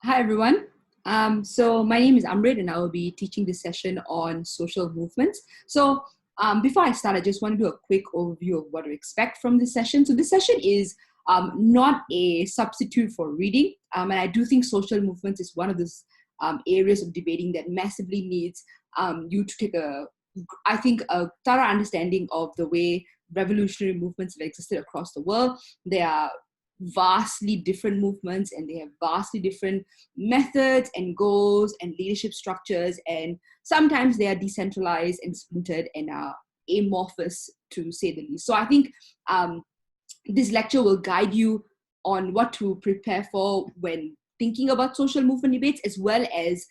Hi, everyone. So my name is Amrit, and I will be teaching this session on social movements. So before I start, I just want to do a quick overview of what to expect from this session. So this session is not a substitute for reading, and I do think social movements is one of those areas of debating that massively needs you to take a thorough understanding of the way revolutionary movements have existed across the world. They are vastly different movements, and they have vastly different methods and goals and leadership structures, and sometimes they are decentralized and splintered and are amorphous, to say the least. So I think this lecture will guide you on what to prepare for when thinking about social movement debates, as well as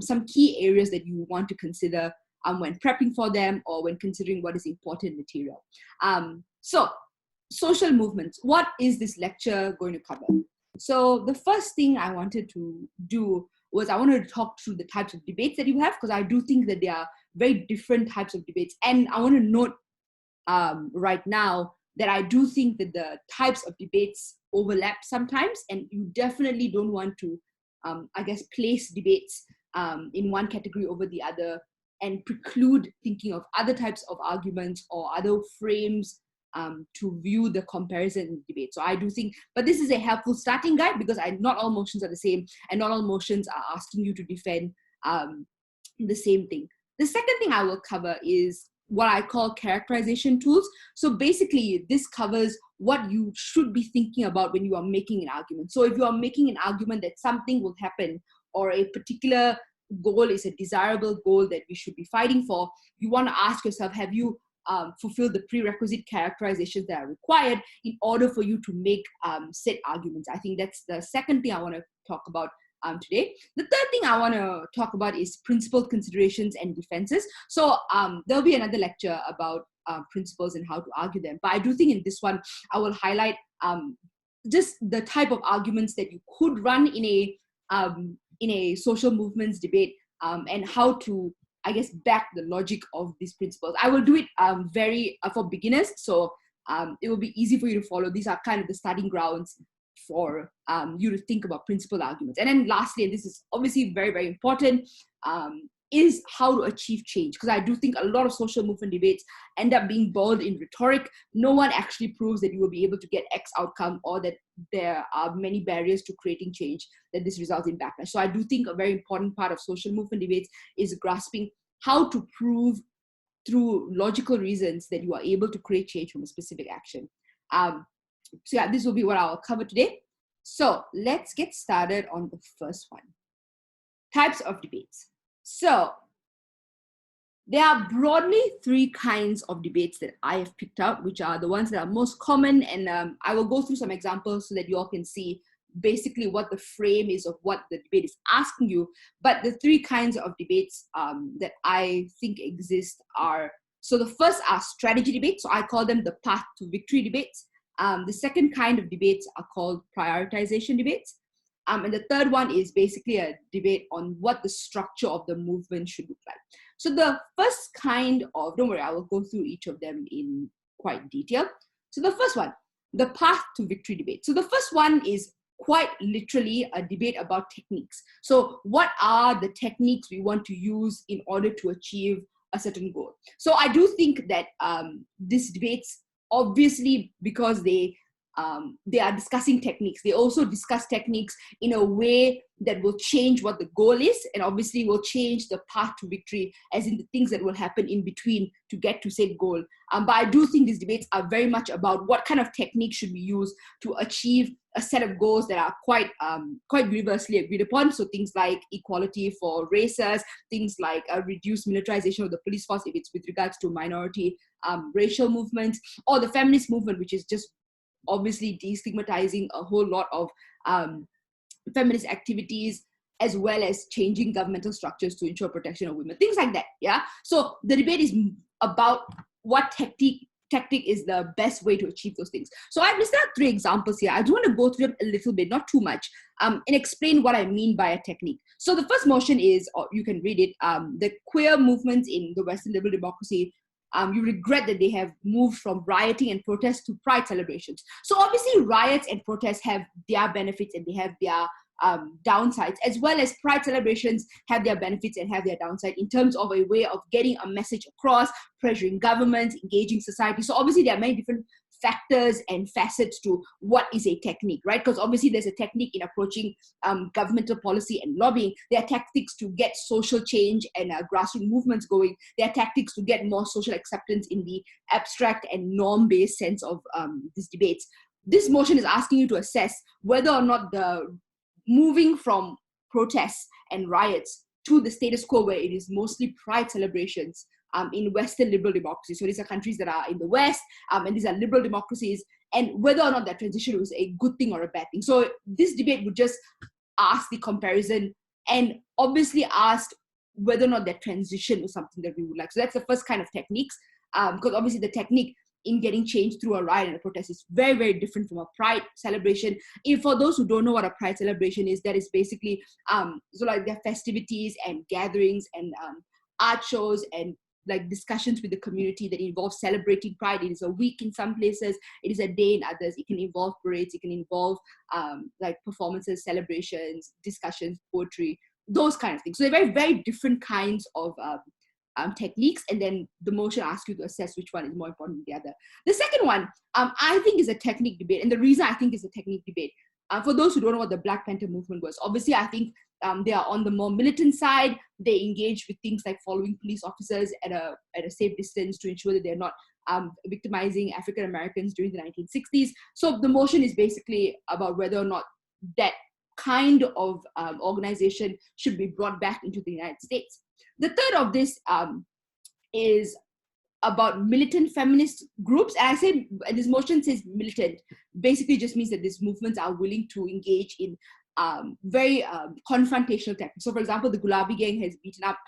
some key areas that you want to consider when prepping for them or when considering what is important material. So social movements, what is this lecture going to cover? So the first thing I wanted to do was I wanted to talk through the types of debates that you have, because I do think that there are very different types of debates. And I want to note right now that I do think that the types of debates overlap sometimes, and you definitely don't want to, place debates in one category over the other and preclude thinking of other types of arguments or other frames to view the comparison in the debate. So I do think, but this is a helpful starting guide, because not all motions are the same, and not all motions are asking you to defend the same thing. The second thing I will cover is what I call characterization tools. So basically, this covers what you should be thinking about when you are making an argument. So if you are making an argument that something will happen, or a particular goal is a desirable goal that we should be fighting for, you want to ask yourself, have you fulfill the prerequisite characterizations that are required in order for you to make said arguments. I think that's the second thing I want to talk about today. The third thing I want to talk about is principled considerations and defenses. So there'll be another lecture about principles and how to argue them. But I do think in this one, I will highlight just the type of arguments that you could run in a social movements debate, and how to back the logic of these principles. I will do it for beginners, so it will be easy for you to follow. These are kind of the starting grounds for you to think about principled arguments. And then lastly, and this is obviously very, very important, is how to achieve change. Because I do think a lot of social movement debates end up being boiled in rhetoric. No one actually proves that you will be able to get X outcome, or that there are many barriers to creating change, that this results in backlash. So I do think a very important part of social movement debates is grasping how to prove through logical reasons that you are able to create change from a specific action. So yeah, this will be what I'll cover today. So let's get started on the first one. Types of debates. So there are broadly three kinds of debates that I have picked out, which are the ones that are most common. And I will go through some examples so that you all can see basically what the frame is of what the debate is asking you. But the three kinds of debates that I think exist are, so the first are strategy debates. So I call them the path to victory debates. The second kind of debates are called prioritization debates. And the third one is basically a debate on what the structure of the movement should look like. So the first kind of, don't worry, I will go through each of them in quite detail. So the first one, the path to victory debate. So the first one is quite literally a debate about techniques. So what are the techniques we want to use in order to achieve a certain goal? So I do think that these debates, obviously, because they are discussing techniques, they also discuss techniques in a way that will change what the goal is, and obviously will change the path to victory, as in the things that will happen in between to get to said goal. But I do think these debates are very much about what kind of technique should we use to achieve a set of goals that are quite universally agreed upon. So things like equality for races, things like a reduced militarization of the police force if it's with regards to minority racial movements, or the feminist movement, which is just obviously destigmatizing a whole lot of feminist activities, as well as changing governmental structures to ensure protection of women, things like that. Yeah. So the debate is about what tactic is the best way to achieve those things. So I've listed out three examples here. I do want to go through them a little bit, not too much, and explain what I mean by a technique. So the first motion is, or you can read it, the queer movements in the Western liberal democracy you regret that they have moved from rioting and protest to pride celebrations. So obviously riots and protests have their benefits and they have their downsides, as well as pride celebrations have their benefits and have their downside in terms of a way of getting a message across, pressuring governments, engaging society. So obviously there are many different factors and facets to what is a technique, right? Because obviously there's a technique in approaching governmental policy and lobbying. There are tactics to get social change and grassroots movements going. There are tactics to get more social acceptance in the abstract and norm-based sense of these debates. This motion is asking you to assess whether or not the moving from protests and riots to the status quo where it is mostly pride celebrations in Western liberal democracies. So these are countries that are in the West, and these are liberal democracies, and whether or not that transition was a good thing or a bad thing. So this debate would just ask the comparison and obviously ask whether or not that transition was something that we would like. So that's the first kind of techniques, because obviously the technique in getting change through a riot and a protest is very, very different from a pride celebration. If for those who don't know what a pride celebration is, that is basically so like their festivities and gatherings and art shows and like discussions with the community that involve celebrating pride. It is a week in some places, it is a day in others. It can involve parades, it can involve like performances, celebrations, discussions, poetry, those kind of things. So they're very, very different kinds of techniques, and then the motion asks you to assess which one is more important than the other. The second one, I think, is a technique debate, and the reason I think is a technique debate, for those who don't know what the Black Panther movement was, obviously I think they are on the more militant side. They engage with things like following police officers at a safe distance to ensure that they're not victimizing African Americans during the 1960s. So the motion is basically about whether or not that kind of organization should be brought back into the United States. The third of this is about militant feminist groups. And I say this motion says militant, basically just means that these movements are willing to engage in very confrontational tactics. So for example, the Gulabi gang has beaten up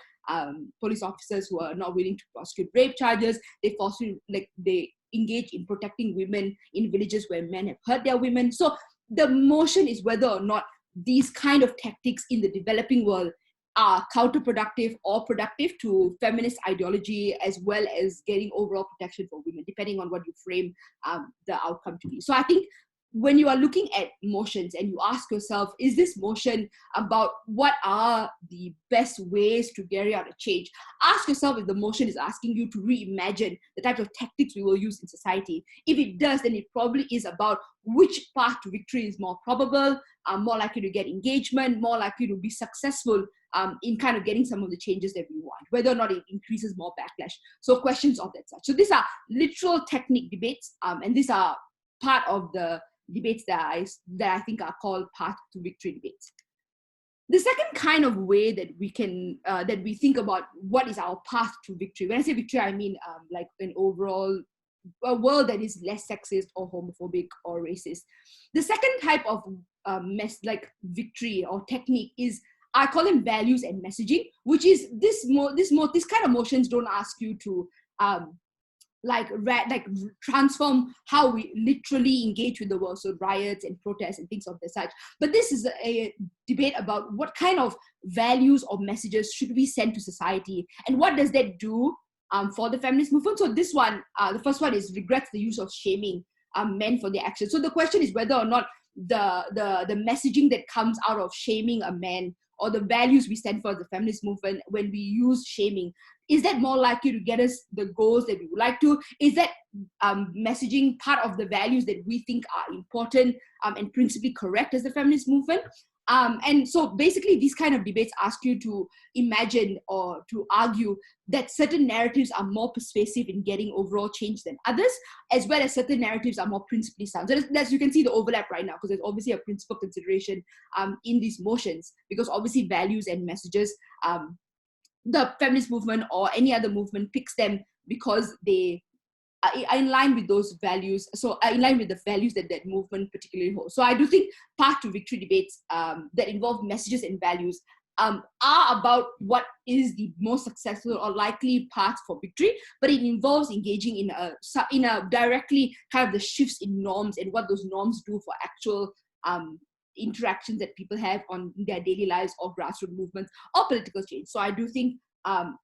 police officers who are not willing to prosecute rape charges. They engage in protecting women in villages where men have hurt their women. So the motion is whether or not these kind of tactics in the developing world are counterproductive or productive to feminist ideology, as well as getting overall protection for women, depending on what you frame the outcome to be. So I think when you are looking at motions and you ask yourself, is this motion about what are the best ways to carry out a change? Ask yourself if the motion is asking you to reimagine the types of tactics we will use in society. If it does, then it probably is about which path to victory is more probable, more likely to get engagement, more likely to be successful in kind of getting some of the changes that we want, whether or not it increases more backlash. So questions of that such. So these are literal technique debates, and these are part of the debates that I think are called path to victory debates. The second kind of way that we can that we think about what is our path to victory. When I say victory, I mean like an overall world that is less sexist or homophobic or racist. The second type of victory or technique is, I call them values and messaging, which is this kind of motions don't ask you to transform how we literally engage with the world, so riots and protests and things of the such. But this is a debate about what kind of values or messages should we send to society, and what does that do for the feminist movement. So this one, the first one is regrets the use of shaming men for their actions. So the question is whether or not the messaging that comes out of shaming a man, or the values we stand for as the feminist movement, when we use shaming, is that more likely to get us the goals that we would like to? Is that messaging part of the values that we think are important and principally correct as the feminist movement? And so basically these kind of debates ask you to imagine or to argue that certain narratives are more persuasive in getting overall change than others, as well as certain narratives are more principally sound. So as you can see the overlap right now, because there's obviously a principal consideration in these motions, because obviously values and messages, the feminist movement or any other movement picks them because they are in line with those values, so in line with the values that that movement particularly holds. So I do think path to victory debates that involve messages and values are about what is the most successful or likely path for victory, but it involves engaging in a directly kind of the shifts in norms and what those norms do for actual interactions that people have on their daily lives or grassroots movements or political change. So I do think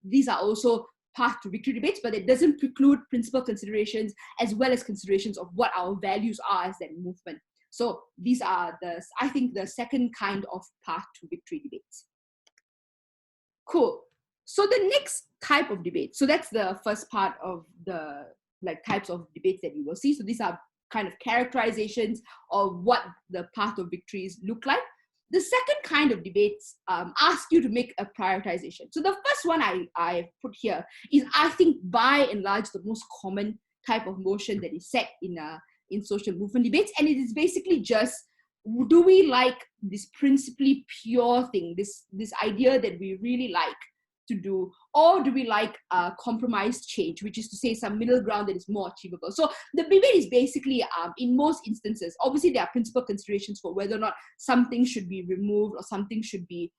these are also path to victory debates, but it doesn't preclude principal considerations as well as considerations of what our values are as that movement. So these are I think, the second kind of path to victory debates. Cool. So the next type of debate, so that's the first part of the types of debates that you will see. So these are kind of characterizations of what the path of victories look like. The second kind of debates ask you to make a prioritization. So the first one I put here is, I think, by and large, the most common type of motion that is set in social movement debates. And it is basically just, do we like this principally pure thing, this idea that we really like to do, or do we like compromised change, which is to say some middle ground that is more achievable? So the debate is basically, in most instances, obviously there are principal considerations for whether or not something should be removed or something should be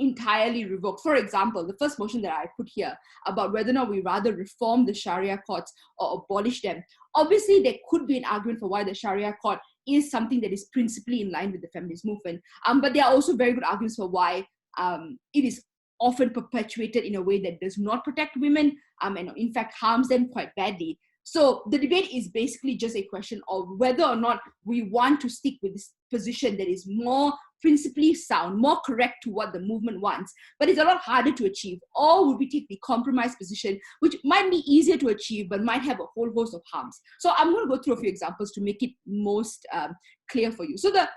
entirely revoked. For example, the first motion that I put here about whether or not we rather reform the Sharia courts or abolish them. Obviously, there could be an argument for why the Sharia court is something that is principally in line with the feminist movement. But there are also very good arguments for why it is often perpetuated in a way that does not protect women and in fact harms them quite badly. So the debate is basically just a question of whether or not we want to stick with this position that is more principally sound, more correct to what the movement wants, but it's a lot harder to achieve. Or would we take the compromise position, which might be easier to achieve, but might have a whole host of harms? So I'm going to go through a few examples to make it most clear for you. So the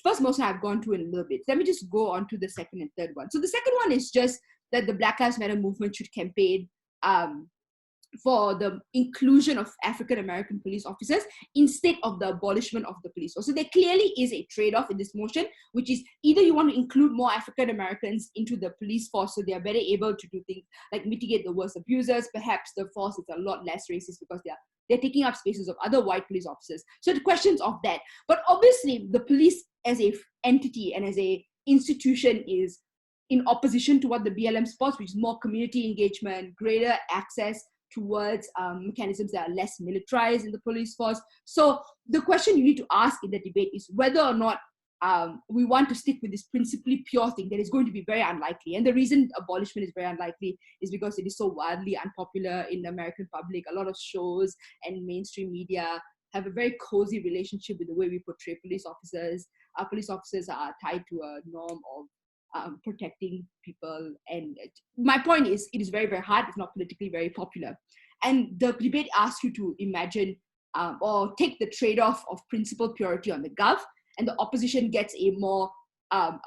first motion I've gone through in a little bit. Let me just go on to the second and third one. So the second one is just that the Black Lives Matter movement should campaign for the inclusion of African American police officers instead of the abolishment of the police force. So there clearly is a trade-off in this motion, which is either you want to include more African Americans into the police force so they are better able to do things like mitigate the worst abusers. Perhaps the force is a lot less racist because they're taking up spaces of other white police officers. So the questions of that. But obviously the police as a entity and as a institution is in opposition to what the BLM supports, which is more community engagement, greater access towards mechanisms that are less militarized in the police force. So the question you need to ask in the debate is whether or not we want to stick with this principally pure thing that is going to be very unlikely. And the reason abolishment is very unlikely is because it is so wildly unpopular in the American public. A lot of shows and mainstream media have a very cozy relationship with the way we portray police officers. Our police officers are tied to a norm of protecting people. And my point is, it is very, very hard, if not politically very popular. And the debate asks you to imagine or take the trade-off of principal purity on the gov, and the opposition gets a more, I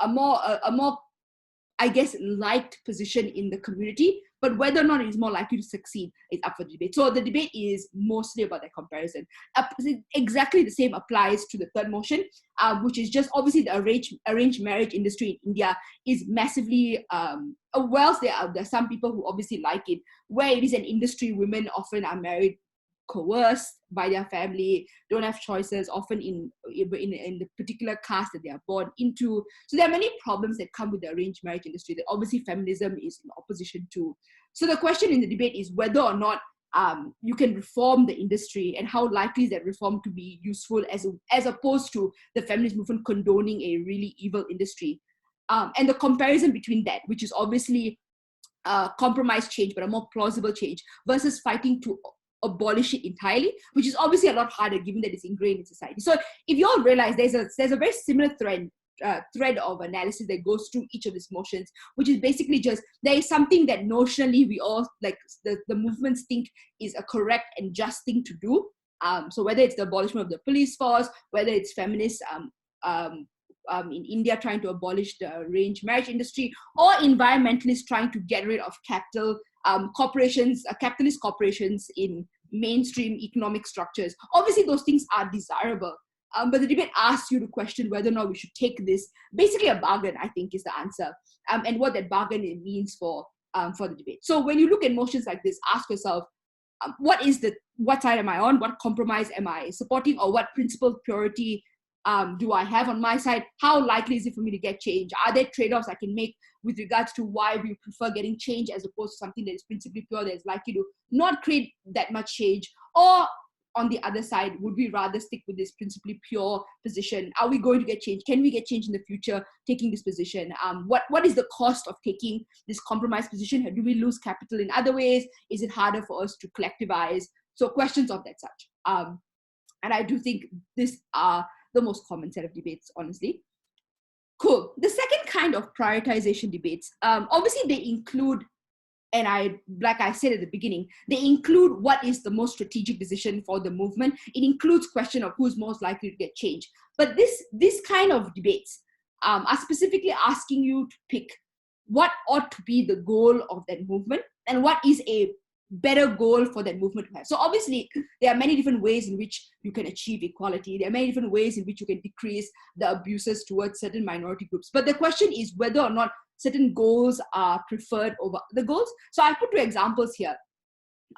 guess, liked position in the community. But whether or not it is more likely to succeed is up for debate. So the debate is mostly about that comparison. Exactly the same applies to the third motion, which is just obviously the arranged marriage industry in India is massively, whilst there are some people who obviously like it, where it is an industry, women often are married coerced by their family, don't have choices, often in the particular caste that they are born into. So there are many problems that come with the arranged marriage industry that obviously feminism is in opposition to. So the question in the debate is whether or not you can reform the industry, and how likely is that reform to be useful as opposed to the feminist movement condoning a really evil industry. And the comparison between that, which is obviously compromise change, but a more plausible change, versus fighting to abolish it entirely, which is obviously a lot harder given that it's ingrained in society. So if you all realize there's a very similar thread of analysis that goes through each of these motions, which is basically just there is something that notionally we all like the movements think is a correct and just thing to do. So whether it's the abolishment of the police force, whether it's feminists in India trying to abolish the arranged marriage industry, or environmentalists trying to get rid of capitalist corporations in mainstream economic structures. Obviously, those things are desirable. But the debate asks you to question whether or not we should take this, basically a bargain, I think, is the answer, and what that bargain means for the debate. So when you look at motions like this, ask yourself, what side am I on? What compromise am I supporting? Or what principled purity do I have on my side? How likely is it for me to get change? Are there trade-offs I can make with regards to why we prefer getting change as opposed to something that is principally pure, that is likely to not create that much change? Or on the other side, would we rather stick with this principally pure position? Are we going to get change? Can we get change in the future taking this position? What is the cost of taking this compromised position? Do we lose capital in other ways? Is it harder for us to collectivize? So questions of that such. And I do think these are the most common set of debates, honestly. Cool. The second kind of prioritization debates, obviously they include, and like I said at the beginning, they include what is the most strategic decision for the movement. It includes question of who's most likely to get change. But this kind of debates are specifically asking you to pick what ought to be the goal of that movement and what is a better goal for that movement to have. So obviously, there are many different ways in which you can achieve equality. There are many different ways in which you can decrease the abuses towards certain minority groups. But the question is whether or not certain goals are preferred over the goals. So I put two examples here.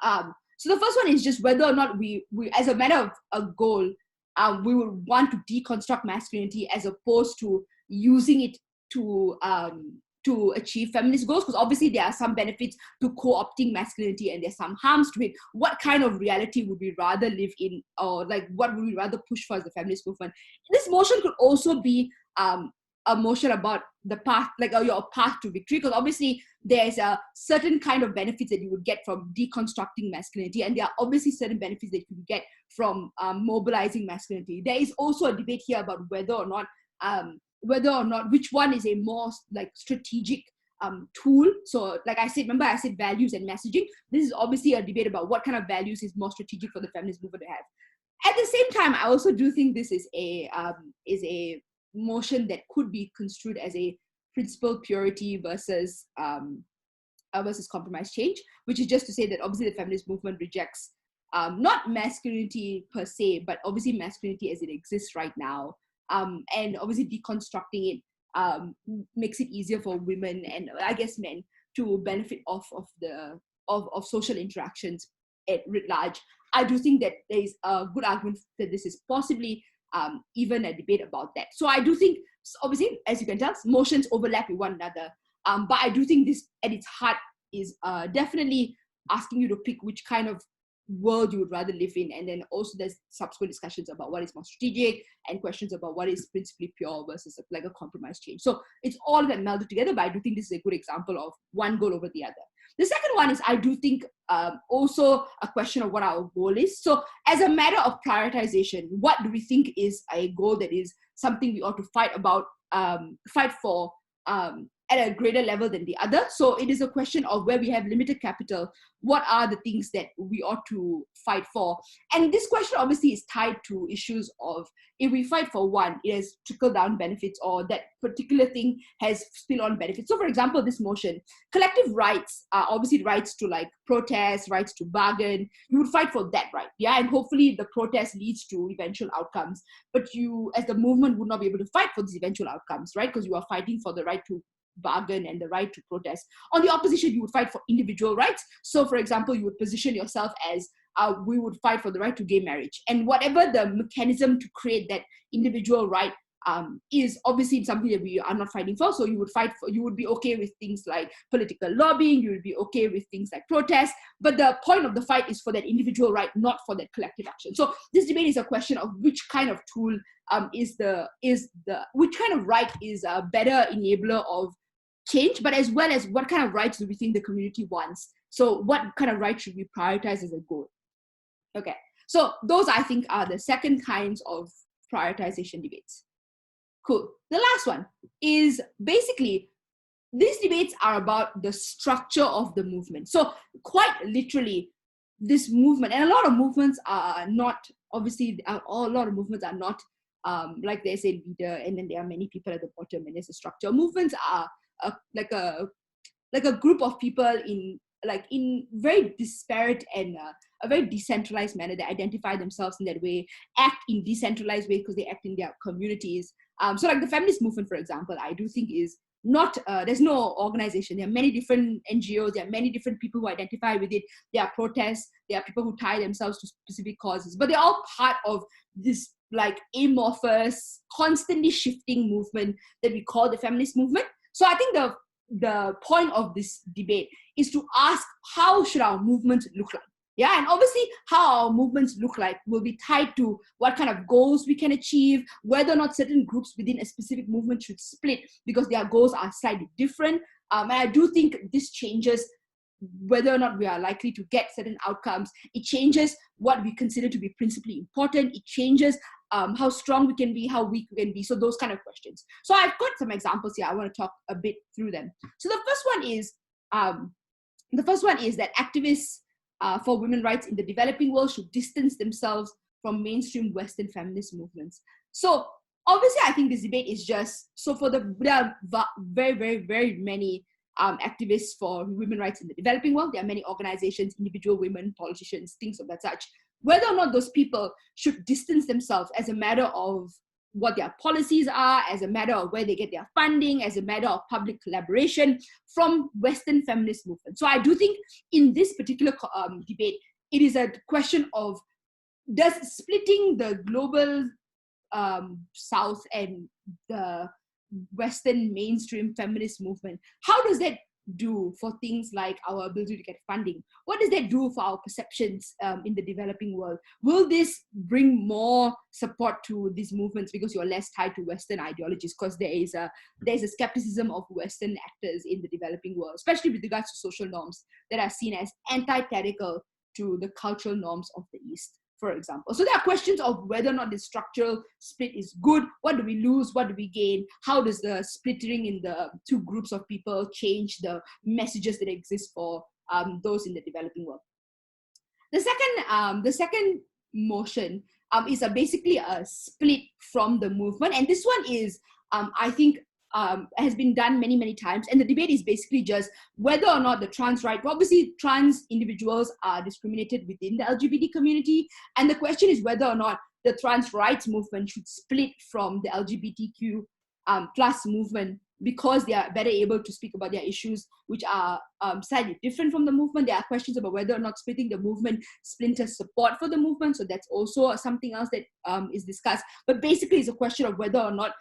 So the first one is just whether or not we as a matter of a goal, we would want to deconstruct masculinity as opposed to using it to achieve feminist goals, because obviously there are some benefits to co-opting masculinity and there's some harms to it. What kind of reality would we rather live in, or like what would we rather push for as the feminist movement? This motion could also be a motion about the path, like your path to victory, because obviously there's a certain kind of benefits that you would get from deconstructing masculinity, and there are obviously certain benefits that you get from mobilizing masculinity. There is also a debate here about whether or not which one is a more like strategic tool. So like I said, remember I said values and messaging. This is obviously a debate about what kind of values is more strategic for the feminist movement to have. At the same time, I also do think this is a motion that could be construed as a principled purity versus compromise change, which is just to say that obviously the feminist movement rejects not masculinity per se, but obviously masculinity as it exists right now. And obviously deconstructing it makes it easier for women and I guess men to benefit of social interactions at writ large. I do think that there is a good argument that this is possibly even a debate about that. So I do think, obviously, as you can tell, motions overlap with one another. But I do think this at its heart is definitely asking you to pick which kind of world you would rather live in, and then also there's subsequent discussions about what is more strategic and questions about what is principally pure versus like a compromise change. So it's all of that melded together, but I do think this is a good example of one goal over the other. The second one is, I do think also a question of what our goal is. So as a matter of prioritization, what do we think is a goal that is something we ought to fight for at a greater level than the other? So it is a question of where we have limited capital, what are the things that we ought to fight for? And this question obviously is tied to issues of, if we fight for one, it has trickle-down benefits, or that particular thing has spill-on benefits. So for example, this motion, collective rights are obviously rights to like protest, rights to bargain. You would fight for that right, yeah? And hopefully the protest leads to eventual outcomes. But you, as the movement, would not be able to fight for these eventual outcomes, right? Because you are fighting for the right to bargain and the right to protest. On the opposition, you would fight for individual rights. So for example, you would position yourself as we would fight for the right to gay marriage, and whatever the mechanism to create that individual right is obviously something that we are not fighting for. So you would be okay with things like political lobbying, you would be okay with things like protest, but the point of the fight is for that individual right, not for that collective action. So this debate is a question of which kind of tool which kind of right is a better enabler of change, but as well as what kind of rights do we think the community wants? So what kind of rights should we prioritize as a goal? Okay, so those I think are the second kinds of prioritization debates. Cool. The last one is basically, these debates are about the structure of the movement. So quite literally, this movement, and a lot of movements are not, obviously, a lot of movements are not like there's a leader and then there are many people at the bottom and there's a structure. Movements are like a group of people in very disparate and a very decentralized manner that identify themselves in that way, act in decentralized ways because they act in their communities. So like the feminist movement, for example, I do think is not, there's no organization. There are many different NGOs, there are many different people who identify with it. There are protests, there are people who tie themselves to specific causes, but they're all part of this like amorphous, constantly shifting movement that we call the feminist movement. So I think the point of this debate is to ask, how should our movement look like? Yeah, and obviously how our movements look like will be tied to what kind of goals we can achieve, whether or not certain groups within a specific movement should split because their goals are slightly different. And I do think this changes whether or not we are likely to get certain outcomes. It changes what we consider to be principally important. It changes how strong we can be, how weak we can be. So those kind of questions. So I've got some examples here. I want to talk a bit through them. So the first one is that activists for women's rights in the developing world should distance themselves from mainstream Western feminist movements. So obviously, I think this debate is just, so there are very, very, very many activists for women's rights in the developing world. There are many organizations, individual women, politicians, things of that such. Whether or not those people should distance themselves as a matter of what their policies are, as a matter of where they get their funding, as a matter of public collaboration from Western feminist movement. So I do think in this particular debate, it is a question of, does splitting the global South and the Western mainstream feminist movement, how does that do for things like our ability to get funding? What does that do for our perceptions in the developing world? Will this bring more support to these movements because you're less tied to Western ideologies? Because there's a skepticism of Western actors in the developing world, especially with regards to social norms that are seen as antithetical to the cultural norms of the East, for example. So there are questions of whether or not the structural split is good. What do we lose? What do we gain? How does the splitting in the two groups of people change the messages that exist for those in the developing world? The second motion is basically a split from the movement. And this one is, I think, has been done many, many times. And the debate is basically just whether or not the trans right, obviously trans individuals are discriminated within the LGBT community. And the question is whether or not the trans rights movement should split from the LGBTQ plus movement because they are better able to speak about their issues, which are slightly different from the movement. There are questions about whether or not splitting the movement splinters support for the movement. So that's also something else that is discussed. But basically, it's a question of whether or not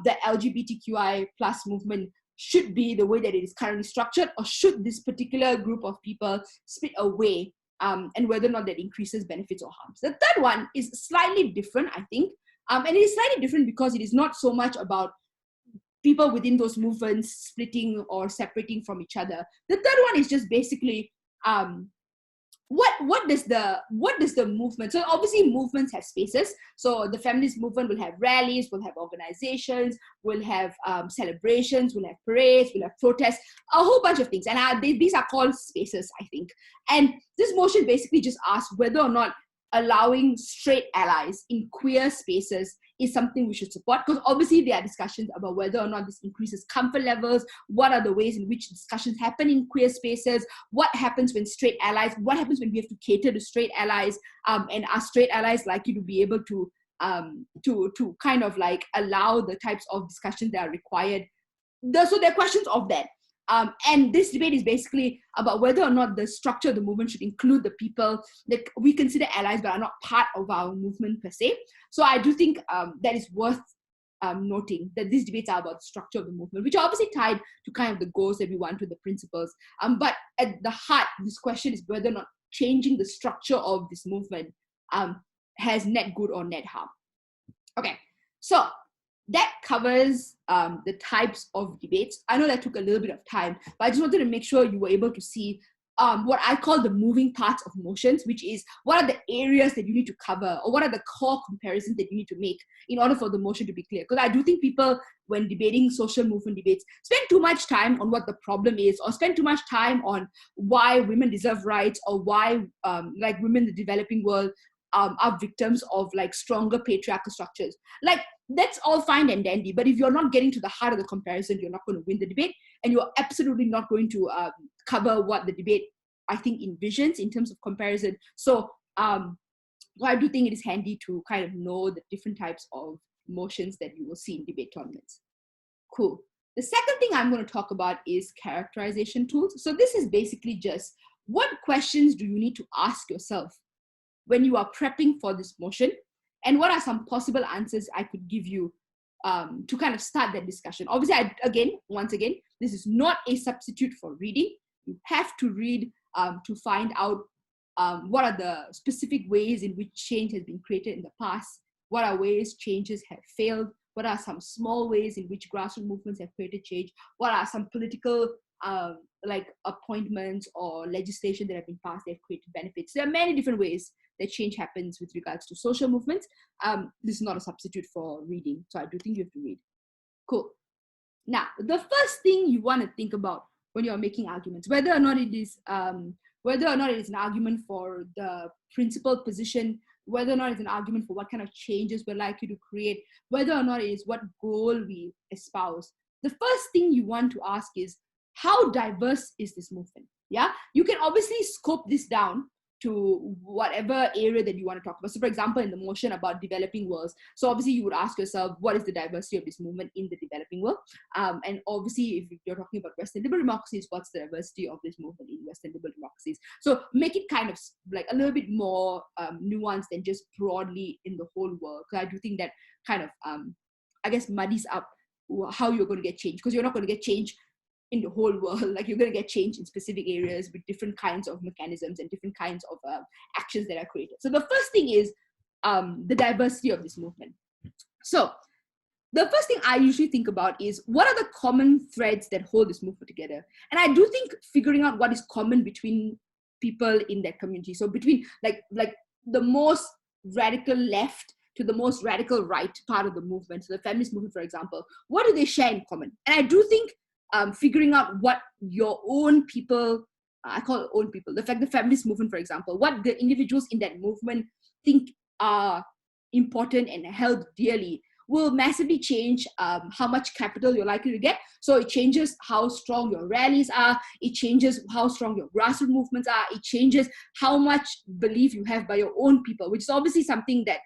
the LGBTQI plus movement should be the way that it is currently structured, or should this particular group of people split away, and whether or not that increases benefits or harms. The third one is slightly different, I think. And it is slightly different because it is not so much about people within those movements splitting or separating from each other. The third one is just basically what does the movement, so obviously movements have spaces. So the feminist movement will have rallies, will have organizations, will have celebrations, will have parades, will have protests, a whole bunch of things. And these are called spaces, I think. And this motion basically just asks whether or not allowing straight allies in queer spaces is something we should support, because obviously there are discussions about whether or not this increases comfort levels, what are the ways in which discussions happen in queer spaces, what happens when straight allies, what happens when we have to cater to straight allies, and are straight allies likely to be able to kind of like allow the types of discussions that are required. So there are questions of that. And this debate is basically about whether or not the structure of the movement should include the people that we consider allies but are not part of our movement per se. So I do think that is worth noting, that these debates are about the structure of the movement, which are obviously tied to kind of the goals that we want with the principles. But at the heart, this question is whether or not changing the structure of this movement has net good or net harm. Okay, so that covers the types of debates. I know that took a little bit of time, but I just wanted to make sure you were able to see what I call the moving parts of motions, which is what are the areas that you need to cover, or what are the core comparisons that you need to make in order for the motion to be clear. Because I do think people, when debating social movement debates, spend too much time on what the problem is, or spend too much time on why women deserve rights, or why like women in the developing world are victims of like stronger patriarchal structures. Like, that's all fine and dandy, but if you're not getting to the heart of the comparison, you're not going to win the debate, and you're absolutely not going to cover what the debate, I think, envisions in terms of comparison. So I do think it is handy to kind of know the different types of motions that you will see in debate tournaments. Cool. The second thing I'm going to talk about is characterization tools. So this is basically just, what questions do you need to ask yourself when you are prepping for this motion? And what are some possible answers I could give you to kind of start that discussion? Obviously, once again, this is not a substitute for reading. You have to read to find out what are the specific ways in which change has been created in the past, what are ways changes have failed, what are some small ways in which grassroots movements have created change, what are some political like appointments or legislation that have been passed that have created benefits. There are many different ways that change happens with regards to social movements. This is not a substitute for reading, so I do think you have to read. Cool. Now, the first thing you want to think about when you're making arguments, whether or not it is an argument for the principled position, whether or not it's an argument for what kind of changes we're likely to create, whether or not it is what goal we espouse. The first thing you want to ask is, how diverse is this movement? Yeah, you can obviously scope this down to whatever area that you want to talk about. So for example, in the motion about developing worlds, so obviously you would ask yourself, what is the diversity of this movement in the developing world? And obviously, if you're talking about Western liberal democracies, what's the diversity of this movement in Western liberal democracies? So make it kind of like a little bit more nuanced than just broadly in the whole world. Because I do think that kind of, I guess, muddies up how you're going to get change, because you're not going to get change in the whole world. Like, you're going to get change in specific areas with different kinds of mechanisms and different kinds of actions that are created. So the first thing is the diversity of this movement. So the first thing I usually think about is, what are the common threads that hold this movement together? And I do think figuring out what is common between people in that community, so between like the most radical left to the most radical right part of the movement, so the feminist movement, for example, what do they share in common? And I do think figuring out what your own people, I call it own people, the feminist movement, for example, what the individuals in that movement think are important and held dearly, will massively change how much capital you're likely to get. So it changes how strong your rallies are, it changes how strong your grassroots movements are, it changes how much belief you have by your own people, which is obviously something that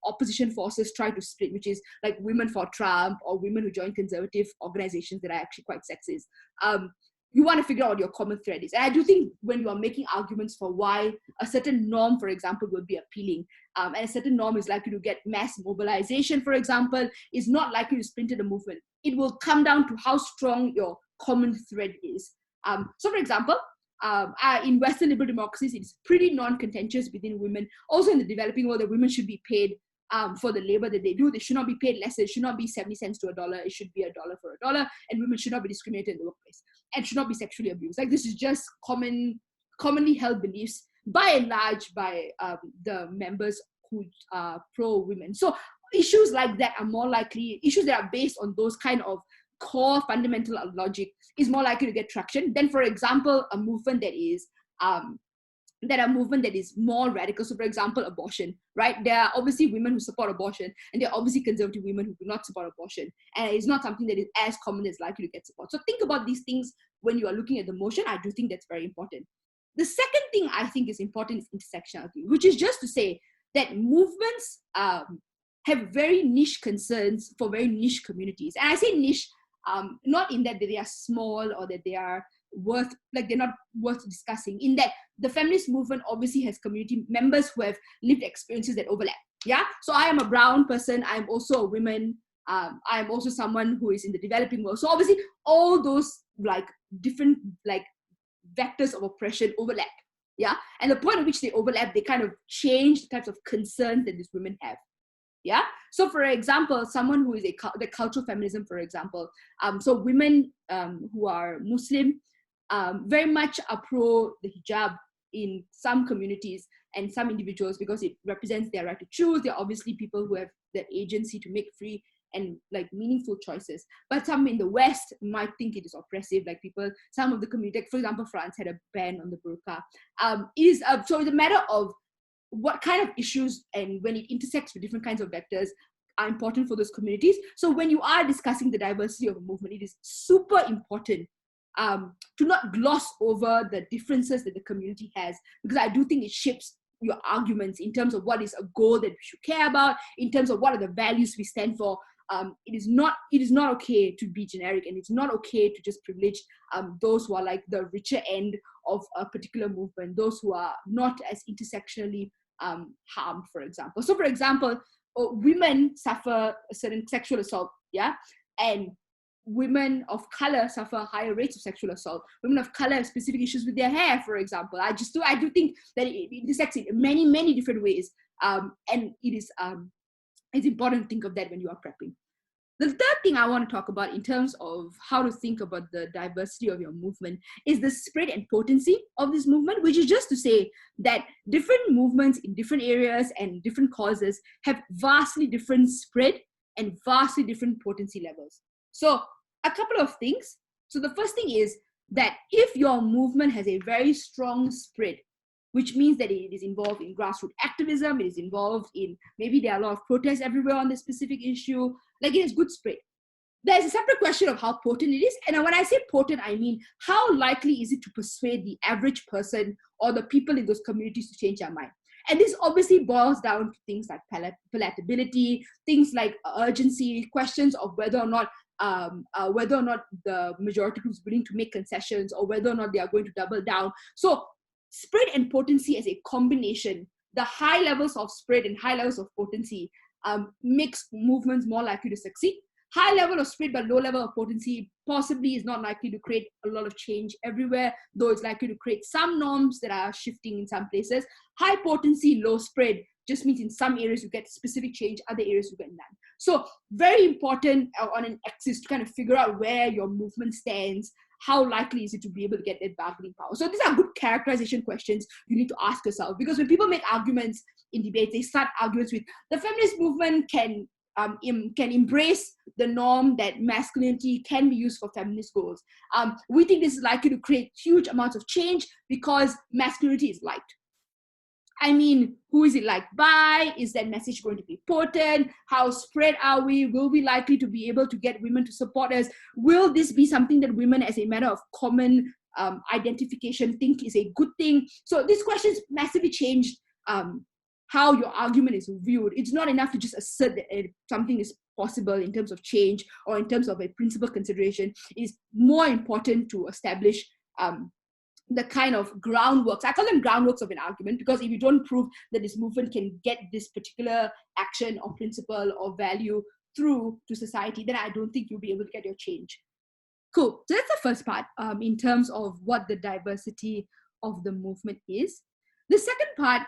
opposition forces try to split, which is like women for Trump or women who join conservative organizations that are actually quite sexist. You want to figure out what your common thread is. And I do think when you are making arguments for why a certain norm, for example, will be appealing, and a certain norm is likely to get mass mobilization, for example, is not likely to splinter the movement. It will come down to how strong your common thread is. So for example, in Western liberal democracies, it's pretty non-contentious within women. Also in the developing world, that women should be paid for the labor that they do. They should not be paid less. It should not be 70 cents to $1. It should be $1 for $1. And women should not be discriminated in the workplace and should not be sexually abused. Like, this is just commonly held beliefs by and large by the members who are pro-women. So issues like that are more likely, issues that are based on those kind of core fundamental logic is more likely to get traction than, for example, a movement that is more radical. So for example, abortion, right? There are obviously women who support abortion, and there are obviously conservative women who do not support abortion, and it's not something that is as common as likely to get support. So think about these things when you are looking at the motion. I do think that's very important. The second thing I think is important is intersectionality, which is just to say that movements have very niche concerns for very niche communities. And I say niche, not in that they are small or that they are they're not worth discussing, in that the feminist movement obviously has community members who have lived experiences that overlap. Yeah. So I am a brown person. I'm also a woman. I'm also someone who is in the developing world. So obviously all those like different like vectors of oppression overlap. Yeah. And the point at which they overlap, they kind of change the types of concerns that these women have. Yeah. So for example, someone who is the cultural feminism, for example, so women who are Muslim very much are pro the hijab in some communities and some individuals, because it represents their right to choose. They're obviously people who have the agency to make free and like meaningful choices. But some in the West might think it is oppressive, like some of the community, like for example, France had a ban on the burqa. So it's a matter of what kind of issues and when it intersects with different kinds of vectors are important for those communities. So when you are discussing the diversity of a movement, it is super important to not gloss over the differences that the community has, because I do think it shapes your arguments in terms of what is a goal that we should care about, in terms of what are the values we stand for. It is not okay to be generic, and it's not okay to just privilege those who are like the richer end of a particular movement, those who are not as intersectionally harmed, for example. So for example, women suffer a certain sexual assault, yeah, and women of color suffer higher rates of sexual assault. Women of color have specific issues with their hair, for example. I do think that it intersects in many, many different ways. And it's important to think of that when you are prepping. The third thing I want to talk about in terms of how to think about the diversity of your movement is the spread and potency of this movement, which is just to say that different movements in different areas and different causes have vastly different spread and vastly different potency levels. So a couple of things. So the first thing is that if your movement has a very strong spread, which means that it is involved in grassroots activism, it is involved in, maybe there are a lot of protests everywhere on this specific issue, like it is good spread. There's a separate question of how potent it is. And when I say potent, I mean, how likely is it to persuade the average person or the people in those communities to change their mind? And this obviously boils down to things like palatability, things like urgency, questions of whether or not the majority group is willing to make concessions or whether or not they are going to double down. So spread and potency as a combination, the high levels of spread and high levels of potency makes movements more likely to succeed. High level of spread but low level of potency possibly is not likely to create a lot of change everywhere, though it's likely to create some norms that are shifting in some places. High potency, low spread just means in some areas you get specific change, other areas you get none. So very important on an axis to kind of figure out where your movement stands. How likely is it to be able to get that bargaining power? So these are good characterization questions you need to ask yourself, because when people make arguments in debates, they start arguments with the feminist movement can embrace the norm that masculinity can be used for feminist goals. We think this is likely to create huge amounts of change because masculinity is liked. I mean, who is it liked by? Is that message going to be potent? How spread are we? Will we likely to be able to get women to support us? Will this be something that women, as a matter of common identification, think is a good thing? So these questions massively changed how your argument is viewed. It's not enough to just assert that something is possible in terms of change or in terms of a principal consideration. It's more important to establish the kind of groundworks. I call them groundworks of an argument, because if you don't prove that this movement can get this particular action or principle or value through to society, then I don't think you'll be able to get your change. Cool. So that's the first part in terms of what the diversity of the movement is. The second part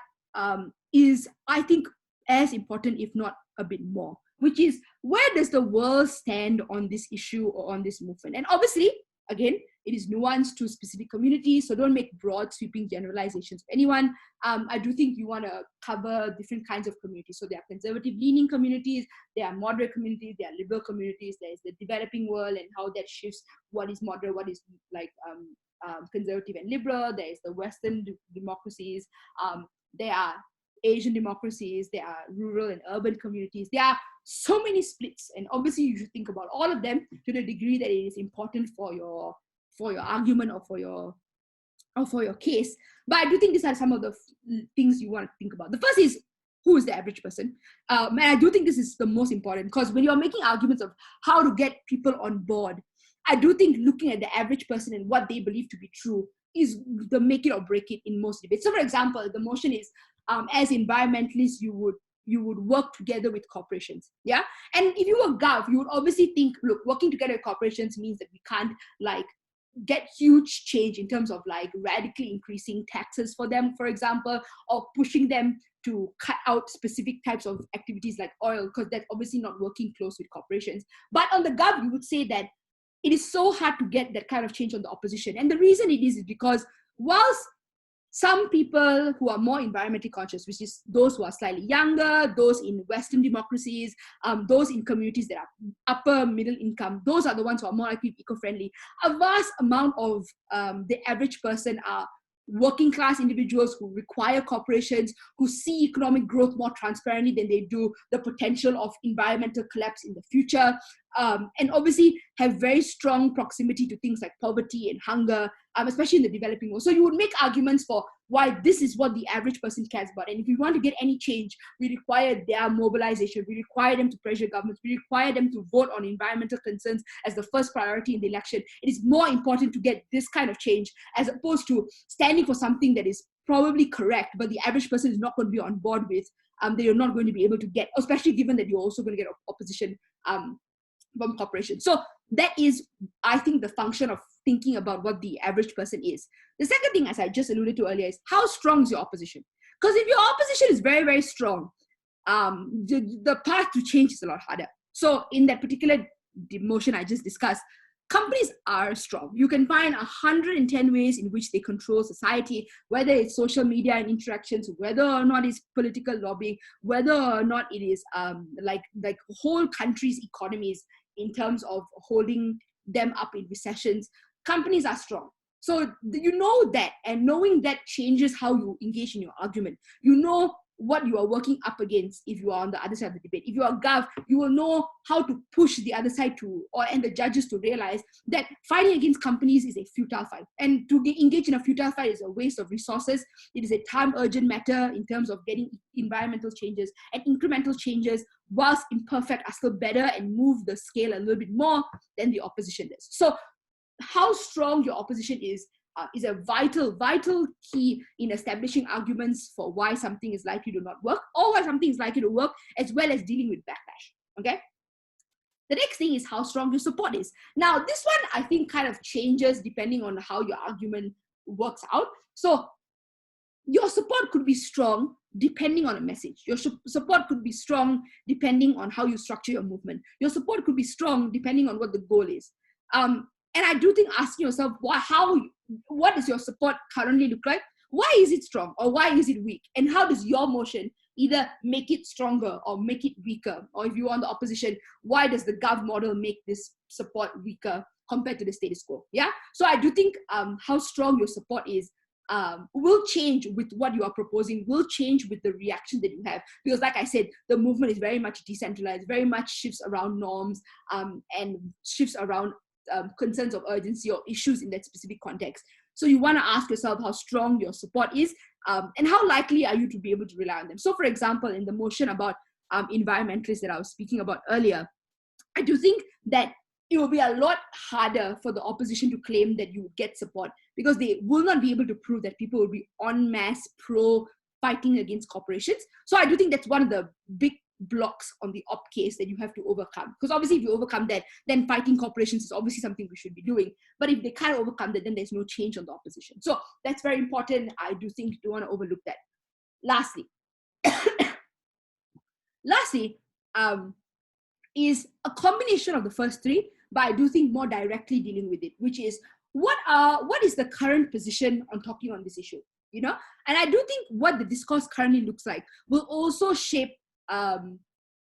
is, I think, as important, if not a bit more, which is, where does the world stand on this issue or on this movement? And obviously, again, it is nuanced to specific communities, so don't make broad sweeping generalizations of anyone. I do think you want to cover different kinds of communities. So there are conservative leaning communities, there are moderate communities, there are liberal communities, there is the developing world and how that shifts what is moderate, what is like conservative and liberal. There is the Western democracies, there are Asian democracies, there are rural and urban communities. There are so many splits, and obviously you should think about all of them to the degree that it is important for your argument or for your case. But I do think these are some of the things you want to think about. The first is, who is the average person? And I do think this is the most important, because when you're making arguments of how to get people on board, I do think looking at the average person and what they believe to be true is the make it or break it in most debates. So for example, the motion is, as environmentalists, you would work together with corporations. Yeah. And if you were Gov, you would obviously think, look, working together with corporations means that we can't like get huge change in terms of like radically increasing taxes for them, for example, or pushing them to cut out specific types of activities like oil, because that's obviously not working close with corporations. But on the Gov, you would say that it is so hard to get that kind of change on the opposition. And the reason it is because whilst some people who are more environmentally conscious, which is those who are slightly younger, those in Western democracies, those in communities that are upper middle income, those are the ones who are more likely eco-friendly. A vast amount of the average person are working class individuals who require corporations, who see economic growth more transparently than they do the potential of environmental collapse in the future, and obviously have very strong proximity to things like poverty and hunger, especially in the developing world. So you would make arguments for why this is what the average person cares about. And if we want to get any change, we require their mobilization. We require them to pressure governments. We require them to vote on environmental concerns as the first priority in the election. It is more important to get this kind of change as opposed to standing for something that is probably correct, but the average person is not going to be on board with, that you're not going to be able to get, especially given that you're also going to get opposition from corporations. So that is, I think, the function of thinking about what the average person is. The second thing, as I just alluded to earlier, is how strong is your opposition? Because if your opposition is very, very strong, the path to change is a lot harder. So in that particular motion I just discussed, companies are strong. You can find 110 ways in which they control society, whether it's social media and interactions, whether or not it's political lobbying, whether or not it is like whole countries' economies in terms of holding them up in recessions. Companies are strong. So you know that, and knowing that changes how you engage in your argument. You know what you are working up against if you are on the other side of the debate. If you are Gov, you will know how to push the other side and the judges to realize that fighting against companies is a futile fight. And to engage in a futile fight is a waste of resources. It is a time urgent matter in terms of getting environmental changes, and incremental changes, whilst imperfect, are still better and move the scale a little bit more than the opposition does. So how strong your opposition is a vital key in establishing arguments for why something is likely to not work, or why something is likely to work, as well as dealing with backlash. Okay. The next thing is how strong your support is. Now, this one I think kind of changes depending on how your argument works out. So your support could be strong depending on a message. Your support could be strong depending on how you structure your movement. Your support could be strong depending on what the goal is. And I do think asking yourself, what does your support currently look like? Why is it strong, or why is it weak? And how does your motion either make it stronger or make it weaker? Or if you're on the opposition, why does the Gov model make this support weaker compared to the status quo? Yeah. So I do think how strong your support is will change with what you are proposing, will change with the reaction that you have. Because like I said, the movement is very much decentralized, very much shifts around norms and shifts around concerns of urgency or issues in that specific context. So you want to ask yourself how strong your support is, and how likely are you to be able to rely on them. So for example, in the motion about environmentalists that I was speaking about earlier, I do think that it will be a lot harder for the opposition to claim that you would get support, because they will not be able to prove that people will be en masse pro fighting against corporations. So I do think that's one of the big blocks on the op case that you have to overcome, because obviously if you overcome that, then fighting corporations is obviously something we should be doing. But if they can't overcome that, then there's no change on the opposition. So that's very important. I do think you don't want to overlook that. Lastly is a combination of the first three, but I do think more directly dealing with it, which is what is the current position on talking on this issue, you know? And I do think what the discourse currently looks like will also shape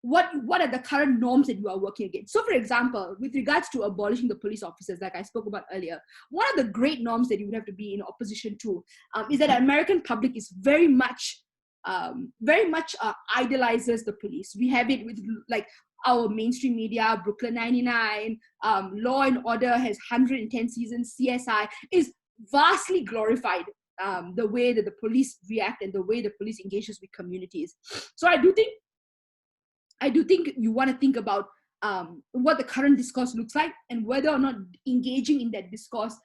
what are the current norms that you are working against. So for example, with regards to abolishing the police officers, like I spoke about earlier, one of the great norms that you would have to be in opposition to is that the American public is very much idolizes the police. We have it with like our mainstream media, Brooklyn 99, Law and Order has 110 seasons, CSI is vastly glorified, the way that the police react and the way the police engages with communities. So I do think you want to think about what the current discourse looks like, and whether or not engaging in that discourse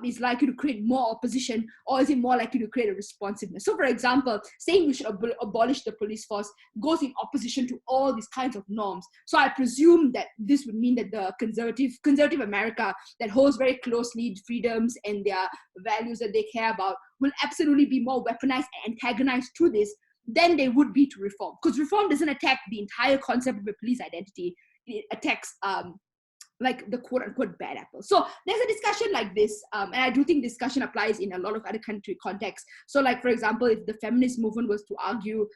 is likely to create more opposition, or is it more likely to create a responsiveness. So for example, saying we should abolish the police force goes in opposition to all these kinds of norms. So I presume that this would mean that the conservative America that holds very closely freedoms and their values that they care about will absolutely be more weaponized and antagonized to this than they would be to reform. Because reform doesn't attack the entire concept of a police identity. It attacks like the quote unquote bad apple. So there's a discussion like this, and I do think discussion applies in a lot of other country contexts. So like, for example, if the feminist movement was to argue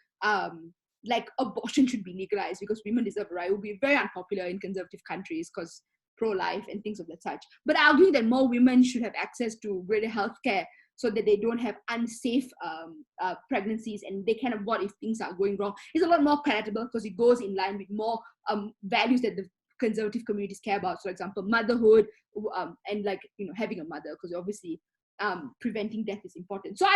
like abortion should be legalized because women deserve a right, it would be very unpopular in conservative countries because pro-life and things of that such. But arguing that more women should have access to greater healthcare so that they don't have unsafe pregnancies and they can abort if things are going wrong is a lot more palatable, because it goes in line with more values that the conservative communities care about. So, for example, motherhood and like, you know, having a mother, because obviously preventing death is important. So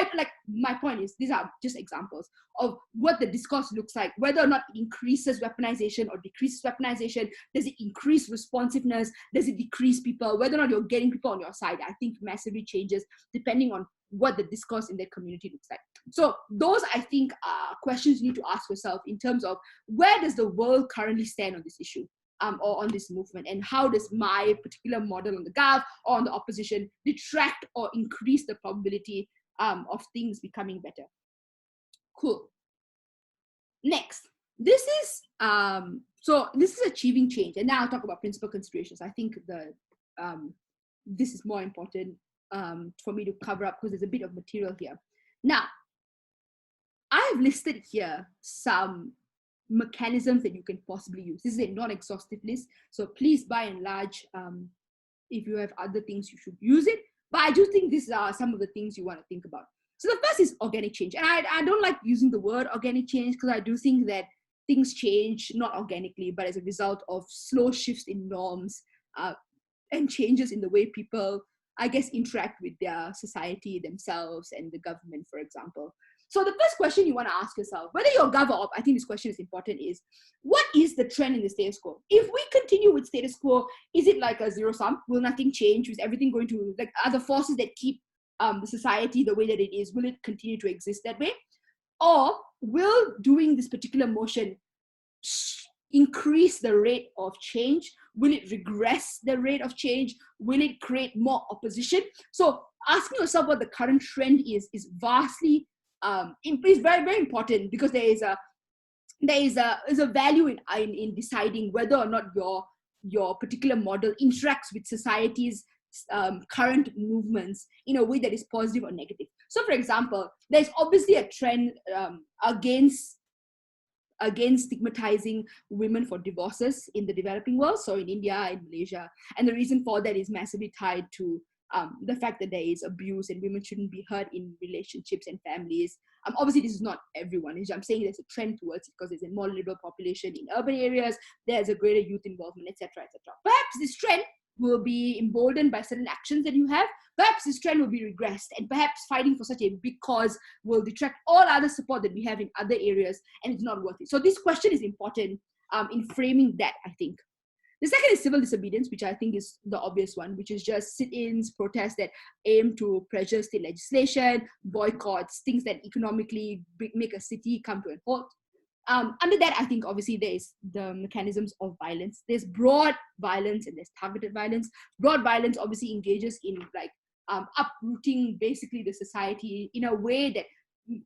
my point is, these are just examples of what the discourse looks like, whether or not it increases weaponization or decreases weaponization. Does it increase responsiveness? Does it decrease people? Whether or not you're getting people on your side, I think massively changes depending on what the discourse in that community looks like. So those, I think, are questions you need to ask yourself in terms of where does the world currently stand on this issue? or on this movement, and how does my particular model on the gov or on the opposition detract or increase the probability of things becoming better. Cool. Next, this is achieving change, and now I'll talk about principal considerations. I think this is more important for me to cover up because there's a bit of material here. Now, I've listed here some mechanisms that you can possibly use. This is a non-exhaustive list, so please, by and large, if you have other things, you should use it. But I do think these are some of the things you want to think about. So the first is organic change. And I don't like using the word organic change because I do think that things change not organically, but as a result of slow shifts in norms and changes in the way people, I guess, interact with their society, themselves, and the government, for example. So the first question you want to ask yourself, whether you're gov or op, I think this question is important, is what is the trend in the status quo? If we continue with status quo, is it like a zero sum? Will nothing change? Is everything going to, like, are the forces that keep the society the way that it is, will it continue to exist that way? Or will doing this particular motion increase the rate of change? Will it regress the rate of change? Will it create more opposition? So asking yourself what the current trend is vastly is very, very important, because there is a value in deciding whether or not your particular model interacts with society's current movements in a way that is positive or negative. So, for example, there's obviously a trend against stigmatizing women for divorces in the developing world, so in India, in Malaysia, and the reason for that is massively tied to the fact that there is abuse and women shouldn't be hurt in relationships and families. Obviously, this is not everyone. I'm saying there's a trend towards it because there's a more liberal population in urban areas, there's a greater youth involvement, etc., etc. Perhaps this trend will be emboldened by certain actions that you have. Perhaps this trend will be regressed, and perhaps fighting for such a big cause will detract all other support that we have in other areas, and it's not worth it. So this question is important in framing that, I think. The second is civil disobedience, which I think is the obvious one, which is just sit-ins, protests that aim to pressure state legislation, boycotts, things that economically make a city come to a halt. Under that, I think obviously there is the mechanisms of violence. There's broad violence and there's targeted violence. Broad violence obviously engages in uprooting basically the society in a way that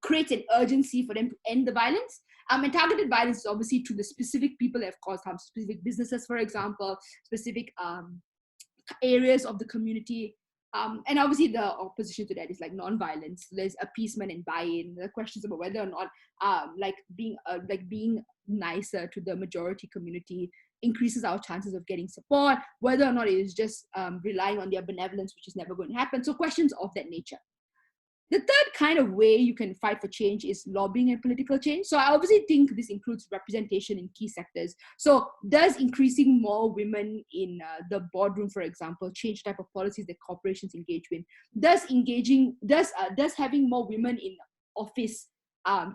creates an urgency for them to end the violence. And targeted violence is obviously to the specific people that have caused harm, specific businesses, for example, specific areas of the community. And obviously the opposition to that is like non-violence. There's appeasement and buy-in. There are questions about whether or not being nicer to the majority community increases our chances of getting support, whether or not it is just relying on their benevolence, which is never going to happen. So questions of that nature. The third kind of way you can fight for change is lobbying and political change. So I obviously think this includes representation in key sectors. So does increasing more women in the boardroom, for example, change type of policies that corporations engage with? Does having more women in office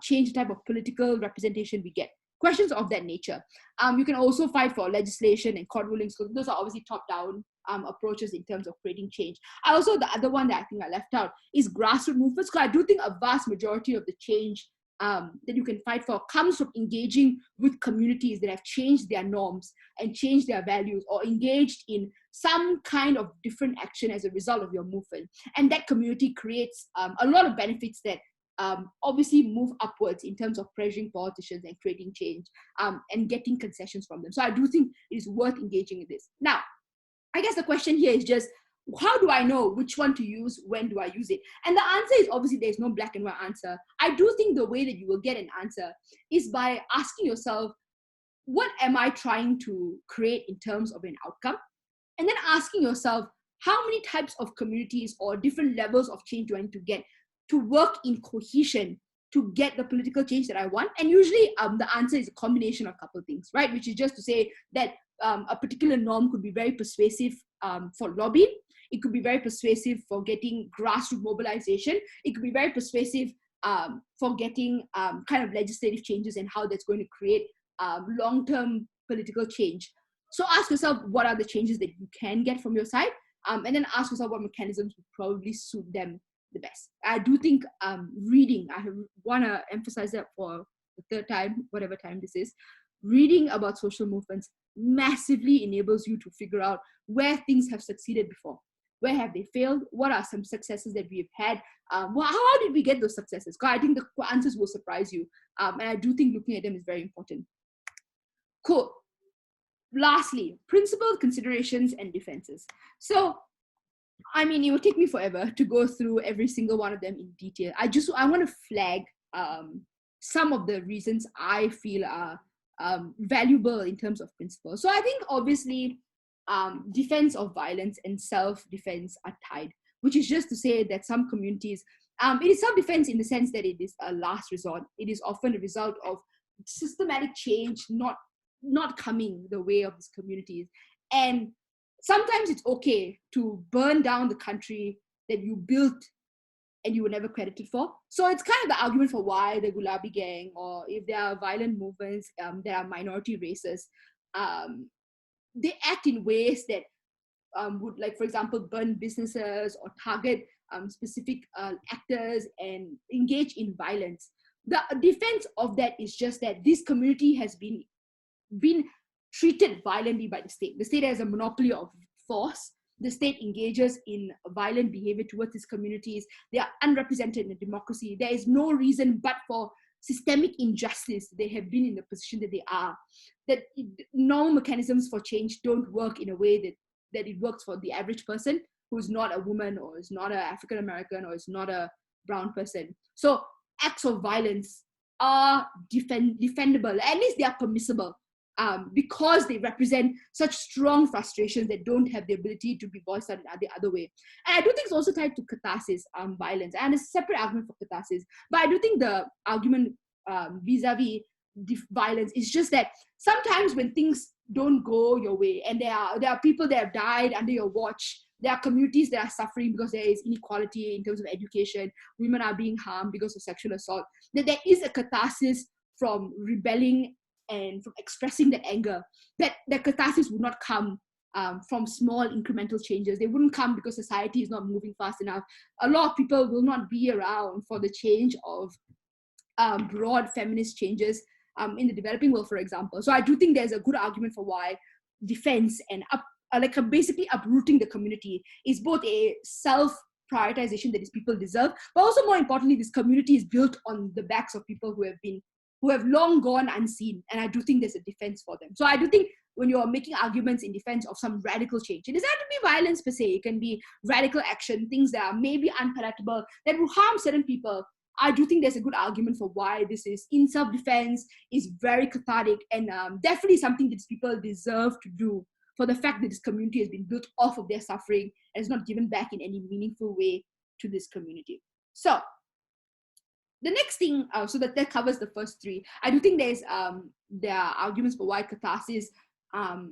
change the type of political representation we get? Questions of that nature. You can also fight for legislation and court rulings, because those are obviously top-down approaches in terms of creating change. The other one that I think I left out is grassroots movements, because I do think a vast majority of the change that you can fight for comes from engaging with communities that have changed their norms and changed their values, or engaged in some kind of different action as a result of your movement. And that community creates a lot of benefits that obviously move upwards in terms of pressuring politicians and creating change and getting concessions from them. So I do think it is worth engaging in this. Now, I guess the question here is just, how do I know which one to use? When do I use it? And the answer is obviously there's no black and white answer. I do think the way that you will get an answer is by asking yourself, what am I trying to create in terms of an outcome? And then asking yourself, how many types of communities or different levels of change do I need to get to work in cohesion to get the political change that I want? And usually the answer is a combination of a couple of things, right? Which is just to say that a particular norm could be very persuasive for lobbying. It could be very persuasive for getting grassroots mobilization. It could be very persuasive for getting kind of legislative changes and how that's going to create long-term political change. So ask yourself, what are the changes that you can get from your side? And then ask yourself what mechanisms would probably suit them the best. I do think reading, I want to emphasize that for the third time, whatever time this is, reading about social movements massively enables you to figure out where things have succeeded before. Where have they failed? What are some successes that we've had? How did we get those successes? Because I think the answers will surprise you. And I do think looking at them is very important. Cool. Lastly, principles, considerations, and defenses. So, I mean, it will take me forever to go through every single one of them in detail. I want to flag some of the reasons I feel are valuable in terms of principles. So I think obviously defense of violence and self-defense are tied, which is just to say that some communities, it is self-defense in the sense that it is a last resort. It is often a result of systematic change not coming the way of these communities. And sometimes it's okay to burn down the country that you built and you were never credited for. So it's kind of the argument for why the Gulabi Gang, or if there are violent movements, there are minority races, they act in ways that would, like, for example, burn businesses or target specific actors and engage in violence. The defense of that is just that this community has been treated violently by the state. The state has a monopoly of force. The state engages in violent behavior towards these communities. They are unrepresented in a democracy. There is no reason but for systemic injustice they have been in the position that they are. That normal mechanisms for change don't work in a way that it works for the average person who's not a woman, or is not an African American, or is not a brown person. So acts of violence are defendable. At least they are permissible. Because they represent such strong frustrations that don't have the ability to be voiced out the other way. And I do think it's also tied to catharsis, violence, and a separate argument for catharsis. But I do think the argument vis-a-vis violence is just that sometimes when things don't go your way, and there are people that have died under your watch, there are communities that are suffering because there is inequality in terms of education, women are being harmed because of sexual assault, that there is a catharsis from rebelling and from expressing that anger, that catharsis would not come from small incremental changes. They wouldn't come because society is not moving fast enough. A lot of people will not be around for the change of broad feminist changes in the developing world, for example. So I do think there's a good argument for why defense and basically uprooting the community is both a self-prioritization that these people deserve, but also more importantly, this community is built on the backs of people who have long gone unseen. And I do think there's a defense for them. So I do think when you're making arguments in defense of some radical change, it doesn't have to be violence per se. It can be radical action, things that are maybe unpalatable, that will harm certain people. I do think there's a good argument for why this is in self-defense, is very cathartic, and definitely something that people deserve to do for the fact that this community has been built off of their suffering and is not given back in any meaningful way to this community. So the next thing, so that covers the first three. I do think there are arguments for why catharsis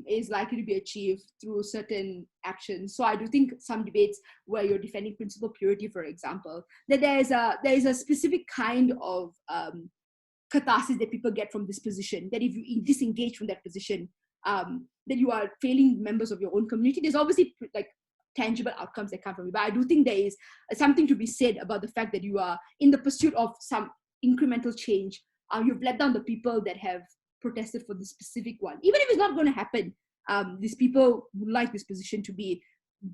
is likely to be achieved through certain actions. So I do think some debates where you're defending principal purity, for example, that there is a specific kind of catharsis that people get from this position, that if you disengage from that position, that you are failing members of your own community. There's obviously like tangible outcomes that come from it. But I do think there is something to be said about the fact that you are in the pursuit of some incremental change. You've let down the people that have protested for this specific one. Even if it's not going to happen, these people would like this position to be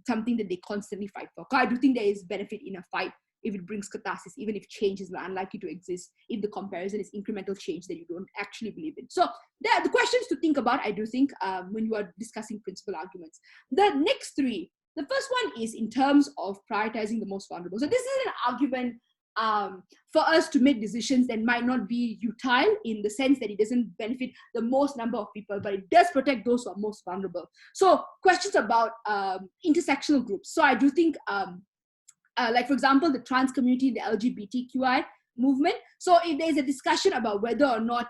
something that they constantly fight for. I do think there is benefit in a fight if it brings catharsis, even if change is unlikely to exist, if the comparison is incremental change that you don't actually believe in. So the questions to think about, I do think, when you are discussing principal arguments. The next three, the first one is in terms of prioritizing the most vulnerable. So this is an argument for us to make decisions that might not be utile in the sense that it doesn't benefit the most number of people, but it does protect those who are most vulnerable. So questions about intersectional groups. So I do think, like for example, the trans community, the LGBTQI movement. So if there's a discussion about whether or not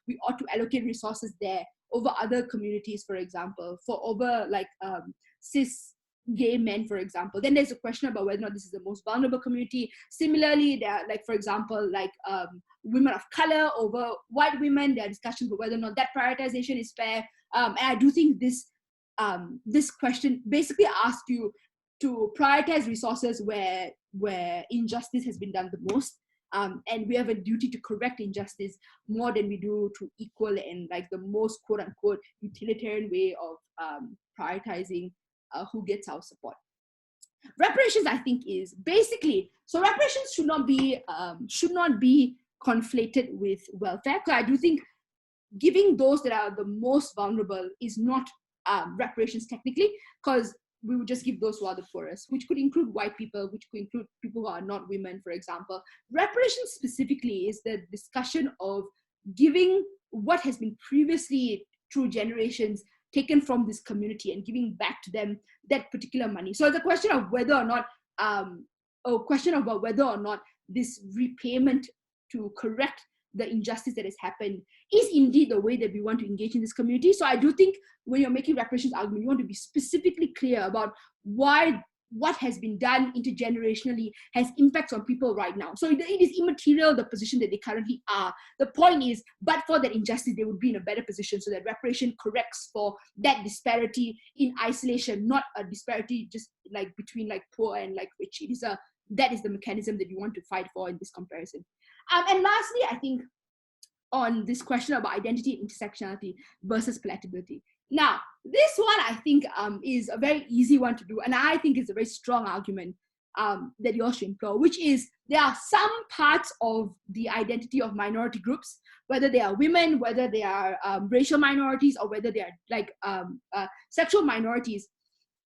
we ought to allocate resources there over other communities, for example, over like cis gay men, for example, then there's a question about whether or not this is the most vulnerable community. Similarly, there are, like, for example, like women of color over white women. There are discussions about whether or not that prioritization is fair. And I do think this question basically asks you to prioritize resources where injustice has been done the most. and we have a duty to correct injustice more than we do to equal and like the most quote unquote utilitarian way of prioritizing who gets our support. Reparations, I think, is basically, so reparations should not be conflated with welfare. Because I do think giving those that are the most vulnerable is not reparations technically, because we would just give those who are the poorest, which could include white people, which could include people who are not women, for example. Reparations specifically is the discussion of giving what has been previously through generations taken from this community and giving back to them that particular money. So the question of whether or not, whether or not this repayment to correct the injustice that has happened is indeed the way that we want to engage in this community. So I do think when you're making reparations argument, you want to be specifically clear about why what has been done intergenerationally has impacts on people right now. So it is immaterial the position that they currently are. The point is, but for that injustice, they would be in a better position so that reparation corrects for that disparity in isolation, not a disparity just like between like poor and like rich. That is the mechanism that you want to fight for in this comparison. And lastly, I think on this question about identity and intersectionality versus palatability. Now, this one I think is a very easy one to do, and I think it's a very strong argument that you all should employ, which is there are some parts of the identity of minority groups, whether they are women, whether they are racial minorities, or whether they are like sexual minorities,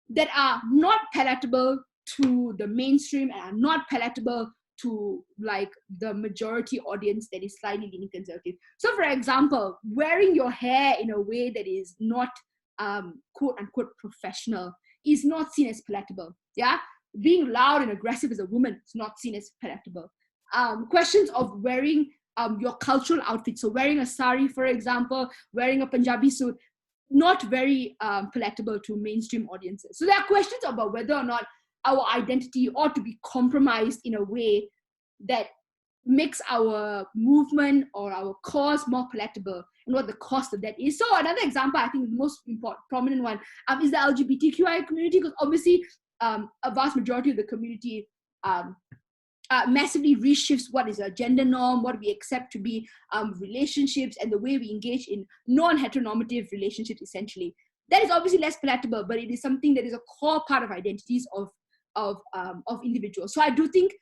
that are not palatable to the mainstream and are not palatable to like the majority audience that is slightly leaning conservative. So for example, wearing your hair in a way that is not quote unquote professional is not seen as palatable. Yeah, being loud and aggressive as a woman is not seen as palatable. Questions of wearing your cultural outfit, so wearing a sari, for example, wearing a Punjabi suit, not very palatable to mainstream audiences. So there are questions about whether or not our identity ought to be compromised in a way that makes our movement or our cause more palatable, and what the cost of that is. So another example, I think the most prominent one is the LGBTQI community, because obviously a vast majority of the community massively reshifts what is a gender norm, what we accept to be relationships, and the way we engage in non-heteronormative relationships, essentially. That is obviously less palatable, but it is something that is a core part of identities of individuals. So I do think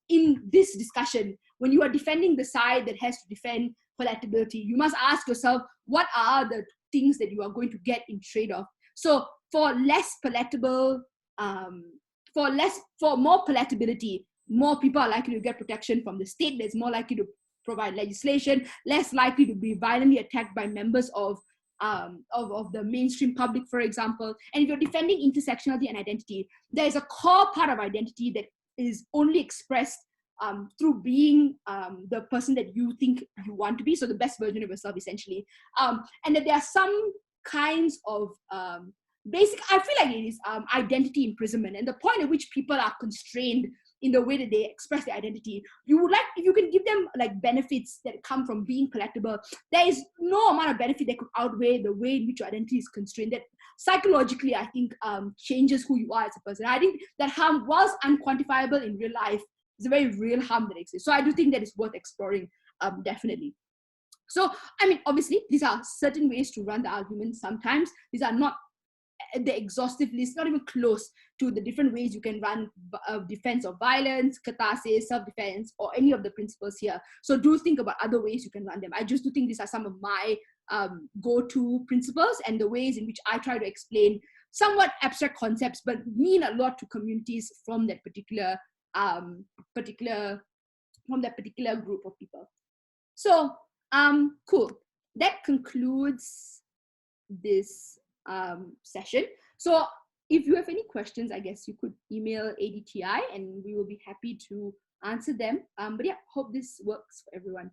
in this discussion, when you are defending the side that has to defend palatability, you must ask yourself, what are the things that you are going to get in trade-off? So for less palatable, for more palatability, more people are likely to get protection from the state. That's more likely to provide legislation, less likely to be violently attacked by members of the mainstream public, for example. And if you're defending intersectionality and identity, there is a core part of identity that is only expressed through being the person that you think you want to be, so the best version of yourself, essentially. And that there are some kinds of basic, I feel like it is identity imprisonment, and the point at which people are constrained in the way that they express their identity. You would like, if you can give them like benefits that come from being palatable, there is no amount of benefit that could outweigh the way in which your identity is constrained, that psychologically, I think, changes who you are as a person. I think that harm, whilst unquantifiable in real life, is a very real harm that exists. So I do think that is worth exploring, definitely. So, I mean, obviously, these are certain ways to run the argument. Sometimes these are not the exhaustive list, not even close to the different ways you can run defense of violence, catharsis, self-defense, or any of the principles here. So do think about other ways you can run them. I just do think these are some of my go-to principles and the ways in which I try to explain somewhat abstract concepts, but mean a lot to communities from that particular group of people. So cool. That concludes this session. So if you have any questions, I guess you could email ADTI and we will be happy to answer them. But yeah, hope this works for everyone.